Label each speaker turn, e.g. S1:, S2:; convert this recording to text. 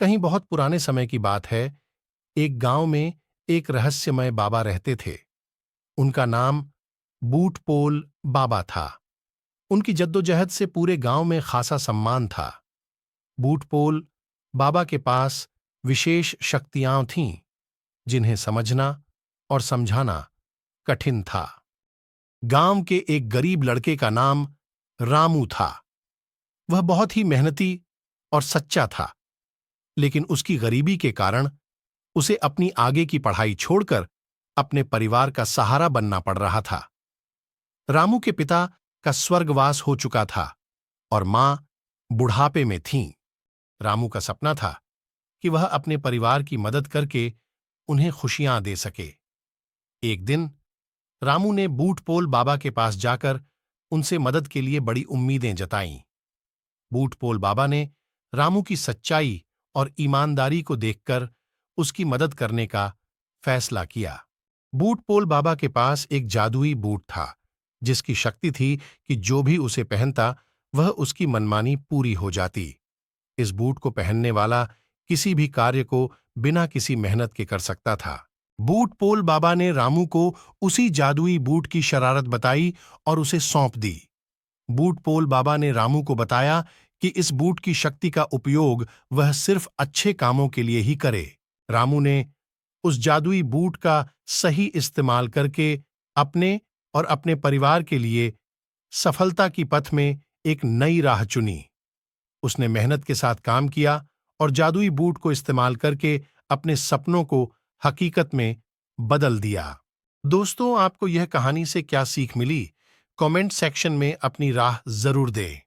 S1: कहीं बहुत पुराने समय की बात है। एक गांव में एक रहस्यमय बाबा रहते थे। उनका नाम बूटपोल बाबा था। उनकी जद्दोजहद से पूरे गांव में खासा सम्मान था। बूटपोल बाबा के पास विशेष शक्तियां थीं, जिन्हें समझना और समझाना कठिन था। गांव के एक गरीब लड़के का नाम रामू था। वह बहुत ही मेहनती और सच्चा था, लेकिन उसकी गरीबी के कारण उसे अपनी आगे की पढ़ाई छोड़कर अपने परिवार का सहारा बनना पड़ रहा था। रामू के पिता का स्वर्गवास हो चुका था और मां बुढ़ापे में थीं। रामू का सपना था कि वह अपने परिवार की मदद करके उन्हें खुशियां दे सके। एक दिन रामू ने बूटपोल बाबा के पास जाकर उनसे मदद के लिए बड़ी उम्मीदें जताईं। बूटपोल बाबा ने रामू की सच्चाई और ईमानदारी को देखकर उसकी मदद करने का फैसला किया। बूटपोल बाबा के पास एक जादुई बूट था, जिसकी शक्ति थी कि जो भी उसे पहनता वह उसकी मनमानी पूरी हो जाती। इस बूट को पहनने वाला किसी भी कार्य को बिना किसी मेहनत के कर सकता था। बूटपोल बाबा ने रामू को उसी जादुई बूट की शरारत बताई और उसे सौंप दी। बूटपोल बाबा ने रामू को बताया कि इस बूट की शक्ति का उपयोग वह सिर्फ अच्छे कामों के लिए ही करे। रामू ने उस जादुई बूट का सही इस्तेमाल करके अपने और अपने परिवार के लिए सफलता की पथ में एक नई राह चुनी। उसने मेहनत के साथ काम किया और जादुई बूट को इस्तेमाल करके अपने सपनों को हकीकत में बदल दिया। दोस्तों, आपको यह कहानी से क्या सीख मिली? कमेंट सेक्शन में अपनी राह जरूर दें।